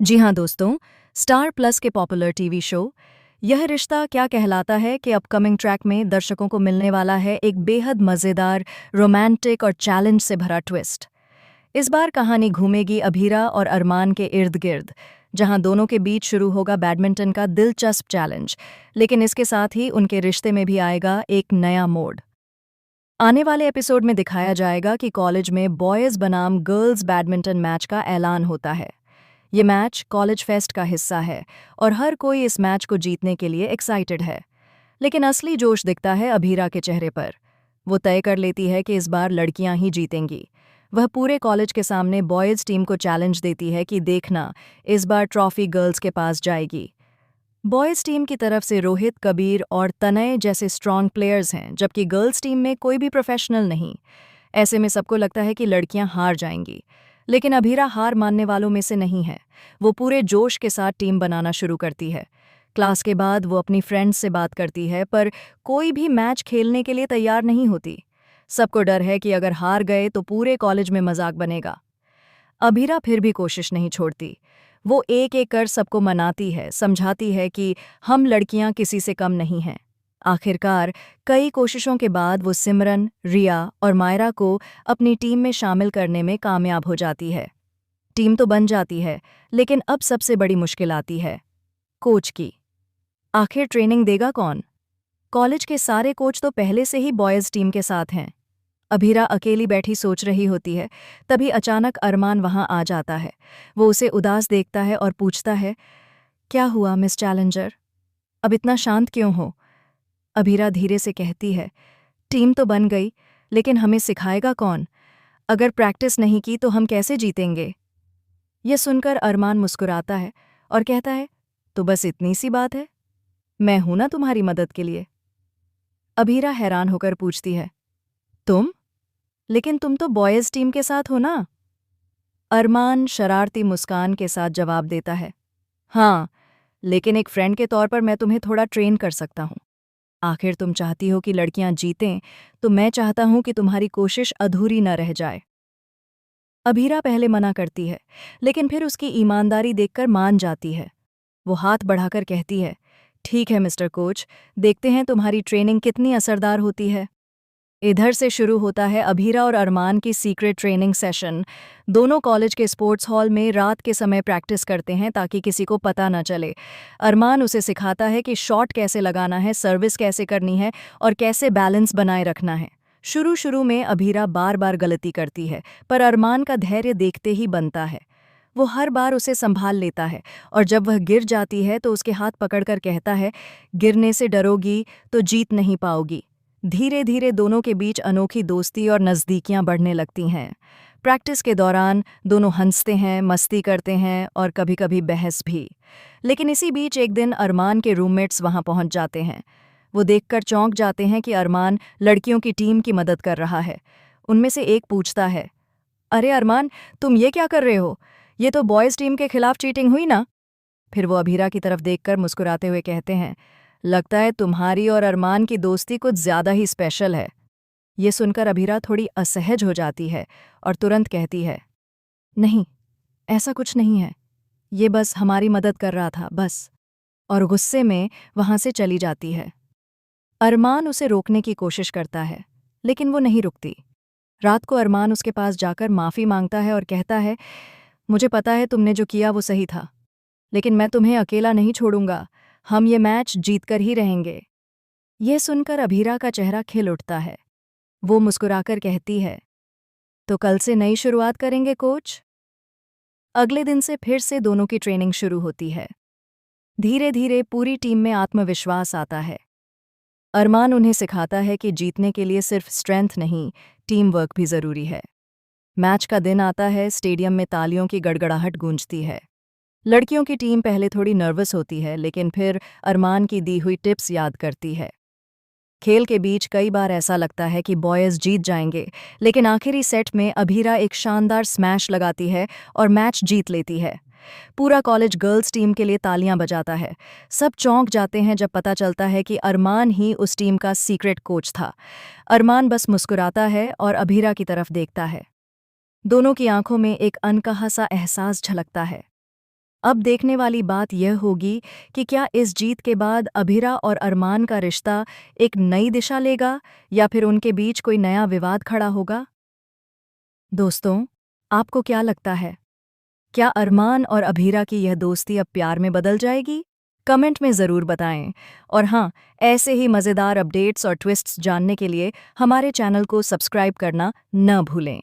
जी हाँ दोस्तों, star plus के पॉपुलर टीवी शो यह रिश्ता क्या कहलाता है कि अपकमिंग ट्रैक में दर्शकों को मिलने वाला है एक बेहद मज़ेदार, रोमांटिक और चैलेंज से भरा ट्विस्ट। इस बार कहानी घूमेगी अभीरा और अरमान के इर्द गिर्द, जहां दोनों के बीच शुरू होगा बैडमिंटन का दिलचस्प चैलेंज, लेकिन इसके साथ ही उनके रिश्ते में भी आएगा एक नया मोड़। आने वाले एपिसोड में दिखाया जाएगा कि कॉलेज में बॉयज़ बनाम गर्ल्स बैडमिंटन मैच का ऐलान होता है। ये मैच कॉलेज फेस्ट का हिस्सा है और हर कोई इस मैच को जीतने के लिए एक्साइटेड है। लेकिन असली जोश दिखता है अभीरा के चेहरे पर। वो तय कर लेती है कि इस बार लड़कियां ही जीतेंगी। वह पूरे कॉलेज के सामने बॉयज़ टीम को चैलेंज देती है कि देखना, इस बार ट्रॉफी गर्ल्स के पास जाएगी। बॉयज़ टीम की तरफ से रोहित, कबीर और तनय जैसे स्ट्रॉन्ग प्लेयर्स हैं, जबकि गर्ल्स टीम में कोई भी प्रोफेशनल नहीं। ऐसे में सबको लगता है कि लड़कियां हार जाएंगी, लेकिन अभीरा हार मानने वालों में से नहीं है। वो पूरे जोश के साथ टीम बनाना शुरू करती है। क्लास के बाद वो अपनी फ्रेंड्स से बात करती है, पर कोई भी मैच खेलने के लिए तैयार नहीं होती। सबको डर है कि अगर हार गए तो पूरे कॉलेज में मजाक बनेगा। अभीरा फिर भी कोशिश नहीं छोड़ती। वो एक एक कर सबको मनाती है, समझाती है कि हम लड़कियां किसी से कम नहीं हैं। आखिरकार कई कोशिशों के बाद वो सिमरन, रिया और मायरा को अपनी टीम में शामिल करने में कामयाब हो जाती है। टीम तो बन जाती है, लेकिन अब सबसे बड़ी मुश्किल आती है कोच की। आखिर ट्रेनिंग देगा कौन? कॉलेज के सारे कोच तो पहले से ही बॉयज़ टीम के साथ हैं। अभीरा अकेली बैठी सोच रही होती है, तभी अचानक अरमान वहां आ जाता है। वो उसे उदास देखता है और पूछता है, क्या हुआ मिस चैलेंजर? अब इतना शांत क्यों हो? अभीरा धीरे से कहती है, टीम तो बन गई, लेकिन हमें सिखाएगा कौन? अगर प्रैक्टिस नहीं की तो हम कैसे जीतेंगे? यह सुनकर अरमान मुस्कुराता है और कहता है, तो बस इतनी सी बात है, मैं हूं ना तुम्हारी मदद के लिए। अभीरा हैरान होकर पूछती है, तुम? लेकिन तुम तो बॉयज़ टीम के साथ हो ना? अरमान शरारती मुस्कान के साथ जवाब देता है, हाँ, लेकिन एक फ्रेंड के तौर पर मैं तुम्हें थोड़ा ट्रेन कर सकता हूँ। आखिर तुम चाहती हो कि लड़कियां जीतें, तो मैं चाहता हूं कि तुम्हारी कोशिश अधूरी न रह जाए। अभीरा पहले मना करती है, लेकिन फिर उसकी ईमानदारी देखकर मान जाती है। वो हाथ बढ़ाकर कहती है, ठीक है मिस्टर कोच, देखते हैं तुम्हारी ट्रेनिंग कितनी असरदार होती है। इधर से शुरू होता है अभीरा और अरमान की सीक्रेट ट्रेनिंग सेशन। दोनों कॉलेज के स्पोर्ट्स हॉल में रात के समय प्रैक्टिस करते हैं ताकि किसी को पता न चले। अरमान उसे सिखाता है कि शॉट कैसे लगाना है, सर्विस कैसे करनी है और कैसे बैलेंस बनाए रखना है। शुरू शुरू में अभीरा बार बार गलती करती है, पर अरमान का धैर्य देखते ही बनता है। वो हर बार उसे संभाल लेता है और जब वह गिर जाती है तो उसके हाथ पकड़कर कहता है, गिरने से डरोगी तो जीत नहीं पाओगी। धीरे धीरे दोनों के बीच अनोखी दोस्ती और नज़दीकियां बढ़ने लगती हैं। प्रैक्टिस के दौरान दोनों हंसते हैं, मस्ती करते हैं और कभी-कभी बहस भी। लेकिन इसी बीच एक दिन अरमान के रूममेट्स वहां पहुंच जाते हैं। वो देखकर चौंक जाते हैं कि अरमान लड़कियों की टीम की मदद कर रहा है। उनमें से एक पूछता है, अरे अरमान, तुम ये क्या कर रहे हो? ये तो बॉयज़ टीम के खिलाफ चीटिंग हुई ना? फिर वो अभीरा की तरफ देखकर मुस्कुराते हुए कहते हैं, लगता है तुम्हारी और अरमान की दोस्ती कुछ ज्यादा ही स्पेशल है। ये सुनकर अभीरा थोड़ी असहज हो जाती है और तुरंत कहती है, नहीं, ऐसा कुछ नहीं है, ये बस हमारी मदद कर रहा था, बस। और गुस्से में वहां से चली जाती है। अरमान उसे रोकने की कोशिश करता है, लेकिन वो नहीं रुकती। रात को अरमान उसके पास जाकर माफ़ी मांगता है और कहता है, मुझे पता है तुमने जो किया वो सही था, लेकिन मैं तुम्हें अकेला नहीं छोड़ूंगा, हम ये मैच जीतकर ही रहेंगे। यह सुनकर अभीरा का चेहरा खिल उठता है। वो मुस्कुराकर कहती है, तो कल से नई शुरुआत करेंगे कोच? अगले दिन से फिर से दोनों की ट्रेनिंग शुरू होती है। धीरे धीरे पूरी टीम में आत्मविश्वास आता है। अरमान उन्हें सिखाता है कि जीतने के लिए सिर्फ स्ट्रेंथ नहीं, टीम वर्क भी जरूरी है। मैच का दिन आता है, स्टेडियम में तालियों की गड़गड़ाहट गूंजती है। लड़कियों की टीम पहले थोड़ी नर्वस होती है, लेकिन फिर अरमान की दी हुई टिप्स याद करती है। खेल के बीच कई बार ऐसा लगता है कि बॉयज़ जीत जाएंगे, लेकिन आखिरी सेट में अभीरा एक शानदार स्मैश लगाती है और मैच जीत लेती है। पूरा कॉलेज गर्ल्स टीम के लिए तालियां बजाता है। सब चौंक जाते हैं जब पता चलता है कि अरमान ही उस टीम का सीक्रेट कोच था। अरमान बस मुस्कुराता है और अभीरा की तरफ देखता है। दोनों की आंखों में एक अनकहा सा एहसास झलकता है। अब देखने वाली बात यह होगी कि क्या इस जीत के बाद अभिरा और अरमान का रिश्ता एक नई दिशा लेगा या फिर उनके बीच कोई नया विवाद खड़ा होगा। दोस्तों, आपको क्या लगता है? क्या अरमान और अभीरा की यह दोस्ती अब प्यार में बदल जाएगी? कमेंट में ज़रूर बताएं। और हाँ, ऐसे ही मज़ेदार अपडेट्स और ट्विस्ट्स जानने के लिए हमारे चैनल को सब्सक्राइब करना न भूलें।